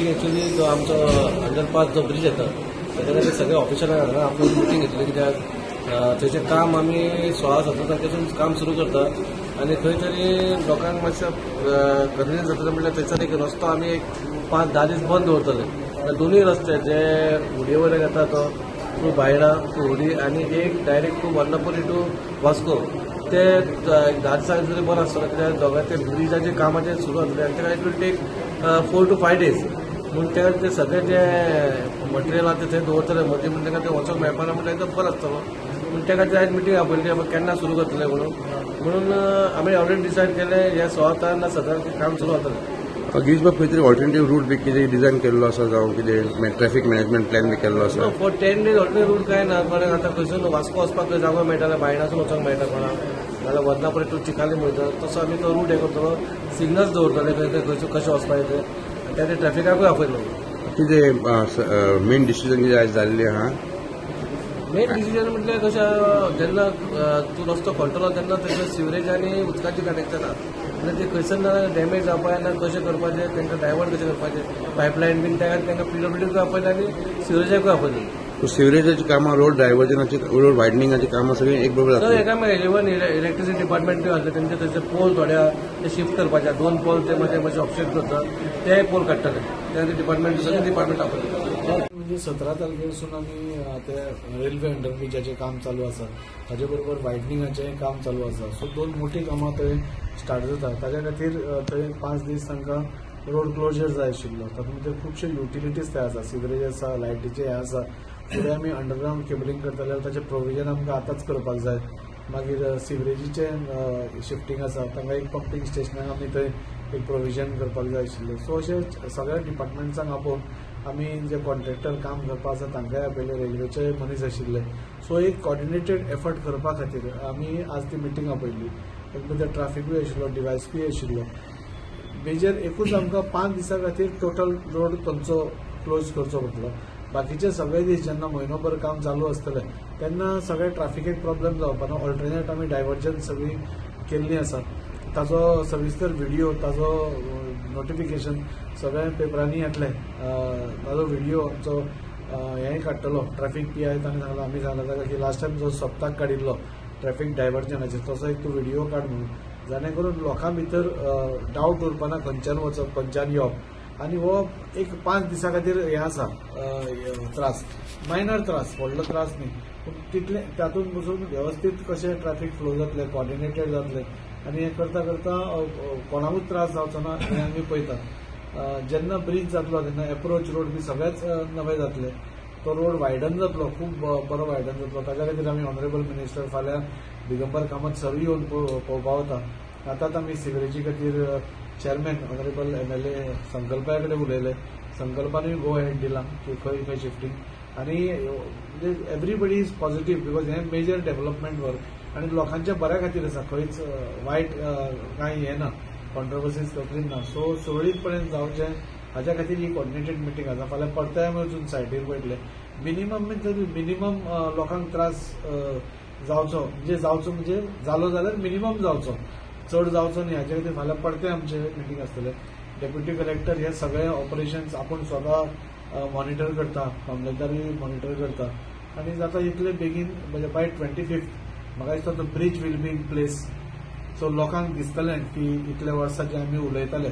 Meeting actually जो आमचो underpass जो ब्रिज येता ताच्या खातीर सगळे ऑफिशलांक हांगा आपली मिटींग घेतली कित्याक थंयचें काम आमी 16-17 तारखेसून काम सुरू करता आनी खंय तरी लोकांक मातशें कन्विनियन्स जातलें म्हणल्यार थंयसर एक रस्तो आमी एक 5-10 दीस बंद दवरतले. दोनूय रस्ते जे हुडये वयल्यान येता तो टू बायडा टू हुडी आनी एक direct to Varnapuri to Vasco ते 10 दिसांनी जरी बंद आसतलो कित्याक दोगां ते ब्रिजाचे कामाचे सुरू जातले आनी तेका it will take 4 to 5 days. म्हणून ते सगळे जे मटेरियल आसा ते थंय दवरतले मदीं म्हणून ताका ते वचोंक मेळपाना म्हणून एकदम बरो आसतलो म्हणून त्या खातीर आयज मिटींग आपयली केन्ना सुरू करतले म्हणून आमी ऑलरेडी डिसायड केले हे 16 ना 17 काम सुरू जातलें. गिरीश बाब खंय तरी ऑल्टरनेटीव रूट बी कितें डिझायन केल्लो आसा जावं कितें ट्रॅफिक मॅनेजमेंट प्लॅन बी केल्लो आसा? फॉर 10 days ऑल्टरनेटीव रूट काय ना कोणाक आतां खंयसून वास्को वचपाक जागो मेळटाले बायणासून वचोंक मेळटा कोणाक नाल्यार वर्नापुरी टू चिकाली म्हणटा तसो आमी तो रूट हे करतलो सिग्नल्स दवरतले खंयसून कशें वचपाक ते त्या खातीर ट्रॅफिकाकूय आपयलो. कितें मेन डिसिजन कितें आयज जाल्लें आहा? मेन डिसिजन म्हटल्यार कशें जेन्ना तूं रस्तो खणटलो तेन्ना थंयसर सिवरेज आनी उदकाची कनेक्शन आसा म्हणजे ते खंयसर डॅमेज जावपा ना कशें करपाचें तांकां डायवर्ट कशें करपाचें पायपलायन बीन त्या खातीर तांकां PWDकूय आपयलें आनी सिवरेजाकूय आपयलें. सिवरेजाची कामां रोड डायवर्जनाची रोड वायडनिंगाची कामां सगळीं एक बरोबर जातली. एका मेळ्ळें इवन इलेक्ट्रिसिटी डिपार्टमेंटूय आसले तेंचे थंयचे पोल थोड्या ते शिफ्ट करपाचे 2 पोल ते मातशें ऑब्जेक्ट करता ते पोल काडटले त्या खातीर डिपार्टमेंट सगळे डिपार्टमेंट आपयले. म्हणजे 17 तारखेसून आमी ते रेल्वे अंडरब्रिजाचें काम चालू आसा ताचे बरोबर वायडनिंगाचें काम चालू आसा सो 2 मोठी कामां थंय स्टार्ट जाता ताच्या खातीर थंय 5 दीस तांकां रोड क्लोजर जाय आशिल्लो तातूंत भितर खुबशे युटिलिटीज ते आसा सिवरेज आसा लायटीचे हे आसा फुडें आमी अंडरग्रावंड केबलिंग करतले जाल्यार ताचें प्रोविजन आमकां आतांच करपाक जाय. मागीर सिवरेजीचें शिफ्टिंग आसा तांकां एक पंपिंग स्टेशनाक आमी थंय एक प्रोविजन करपाक जाय आशिल्लें सो अशें सगळ्या डिपार्टमेंट्सांक आपोवन आमी जे कॉन्ट्रॅक्टर काम करपा आसा तांकांय आपयले रेल्वेचे मनीस आशिल्ले सो एक कॉर्डिनेटेड एफर्ट करपा खातीर आमी आज ती मिटींग आपयली. भितर ट्राफिकूय आशिल्लो डिवायसपी आशिल्लो मेजर एकूच आमकां 5 दिसां खातीर टोटल रोड तांचो क्लोज करचो पडटलो. बाकीचे सगळे दीस जेन्ना म्हयनोभर काम चालू आसतलें तेन्ना सगळे ट्राफिकेक प्रॉब्लेम जावपा ना. ऑल्टरनेट आमी डायवर्जन सगळी केल्ली आसा ताजो सविस्तर व्हिडिओ ताजो नोटिफिकेशन सगळ्या पेपरांनी येतले ताजो व्हिडिओ आमचो हेंय काडटलो ट्रॅफिक PI ताणें सांगलो आमी सांगला ताका की लास्ट टायम जो सप्ताक काडिल्लो ट्रॅफिक डायवर्जनाचेर तसो एक तूं व्हिडिओ काड म्हणून जाणे करून लोकां भितर डावट उरपाना खंयच्यान वचप खंयच्यान येवप आनी हो एक 5 दिसां खातीर हे आसा त्रास मायनर त्रास व्हडलो त्रास न्ही पूण तितले तातूंत पसून वेवस्थीत कशें ट्रॅफिक फ्लो जातलें कॉर्डिनेटेड जातलें आनी हें करता करता कोणाकूच त्रास जावचो ना हें आमी पळयतात. जेन्ना ब्रिज जातलो तेन्ना एप्रोच रोड बी सगळेच नवे जातले तो रोड वायडन जातलो खूब बरो वायडन जातलो ताच्या खातीर आमी ऑनरेबल मिनिस्टर फाल्यां दिगंबर कामत सर येवन पळोवपा वता. आतांच आमी सिवरेजी खातीर चेअरमॅन ऑनरेबल MLA संकल्पा कडेन उलयले संकल्पानूय गो हेड दिला की खंय खंय शिफ्टिंग आनी एवरीबडी इज पॉझिटिव्ह बिकॉज हें मेजर डेव्हलपमेंट वर्क आनी लोकांच्या बऱ्या खातीर आसा खंयच वायट कांय हें ना कॉन्ट्रोवर्सीज कसलीच ना सो सुरळीतपणे जावचें हाच्या खातीर ही कॉर्डिनेटेड मिटींग आसा. फाल्यां परताय आमी वचून सायटीर पळयतले मिनिमम लोकांक त्रास जावचो म्हणजे जालो जाल्यार मिनिमम जावचो चड जावचो न्ही हाचे खातीर फाल्यां परते आमचे मिटींग आसतले. डेप्युटी कलेक्टर हे सगळे ऑपरेशन्स आपूण स्वता मॉनिटर करता मामलेदारूय मॉनिटर करता आनी जाता इतले बेगीन म्हणजे बाय 25th म्हाका दिसता तो bridge will be in place so लोकांक दिसतलें की इतले वर्सां जे आमी उलयताले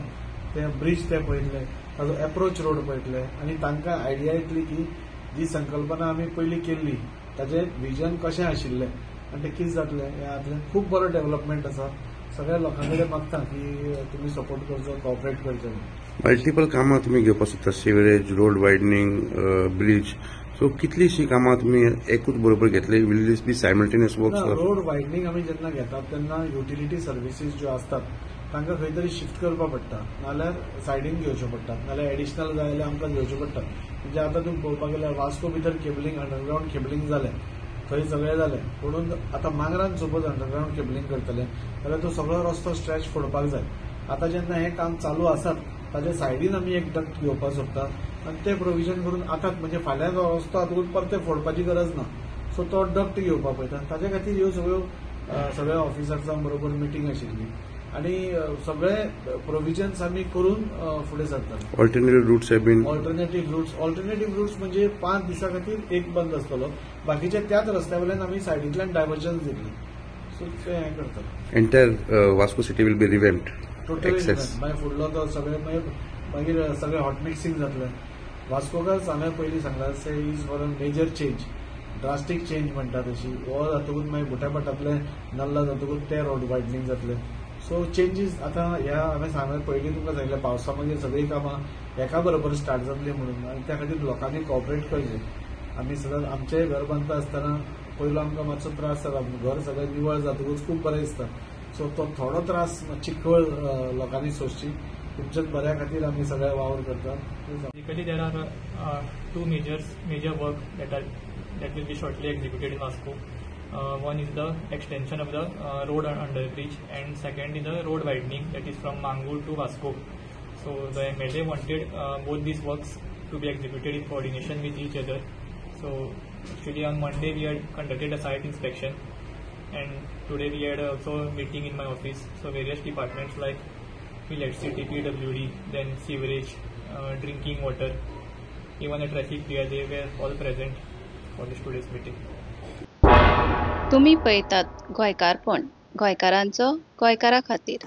ते ब्रिज ते पळयतले ताजो एप्रोच रोड पळयतले आनी तांकां आयडिया येतली की जी संकल्पना आमी पयलीं केल्ली ताजें विजन कशें आशिल्लें आनी तें कितें जातलें हे हातूंत खूब बरो डेव्हलपमेंट आसा. सगळ्या लोकां कडेन मागता की तुमी सपोर्ट करचो कॉपरेट करचो. मल्टिपल कामां तुमी घेवपाक सोदता sewerage road widening bridge so कितलीशीं कामां तुमी एकूच बरोबर घेतले will this be simultaneous works? Road widening आमी जेन्ना घेतात तेन्ना युटिलिटी सर्विसीस ज्यो आसतात तांकां खंय तरी शिफ्ट करपा पडटा नाल्यार सायडीन घेवच्यो पडटात नाल्यार एडिशनल जाय जाल्यार आमकां घेवच्यो पडटात. म्हणजे आतां तुमी पळोवपाक गेल्यार वास्को भितर केबलिंग अंडरग्रावंड केबलिंग जालें थंय सगळें जालें म्हणून आतां मांगरान सपोज अंडरग्रावंड केबलिंग करतले जाल्यार तो सगळो रस्तो स्ट्रेच फोडपाक जाय. आतां जेन्ना हें काम चालू आसात ताचे सायडीन आमी एक डक्ट घेवपाक सोदतात आनी तें प्रोविजन करून आतांच म्हणजे फाल्यां जो रस्तो आतां परते फोडपाची गरज ना सो तो डक्ट घेवपाक पळयतात. ताचे खातीर ह्यो सगळ्या ऑफिसर्सां बरोबर मिटींग आशिल्ली आणि सगळे प्रोव्हिजन्स आम्ही करून फुडें सरतात. Alternative routes have been alternative routes म्हणजे 5 दिसां खातीर एक बंद आसतलो, बाकीचे त्याच रस्त्या वयल्यान आमी सायडींतल्यान डायव्हर्जन्स दितली. सो ते हें करतात. Entire Vasco city will be revamped. Totally Access. मागीर फुडलो तो सगळे मागीर सगळे हॉट मिक्सिंग जातलें. वास्कोकार हांवें पयलीं सांगलां से is for a major change, drastic change म्हणटा तशी. हो जातकूच मागीर बुटापटातले नल्ला जातकूच ते रोड वायडनींग जातलें. सो चेंजीस आतां ह्या हांवें पयलीं तुमकां सांगलें पावसा मागीर सगळीं कामां एका बरोबर स्टार्ट जातली म्हणून, आनी त्या खातीर लोकांनी कॉपरेट करचें. आमी सदांच आमचेंय घर बांदता आसतना पयलो आमकां मातसो त्रास जाता, घर सगळें निवळ जातकूच खूब बरें दिसता. सो तो थोडो त्रास चिखल लोकांनी सोंसची, तुमच्याच बऱ्या खातीर आमी सगळे वावर करतात. Basically, there are two major work that will be shortly executed in Vasco. One is the extension of the road underbridge, and second is the road widening, that is from Mangur to Vasco. So the MLA wanted both these works to be executed in coordination with each other. So actually on Monday we had conducted a site inspection, and today we had also a meeting in my office. So various departments like electricity, PWD, then sewerage, drinking water, even a traffic clear, they were all present for this today's meeting. तुम्ही पळयतात गोंयकारपण, गोंयकारांचो गोंयकारा खातीर.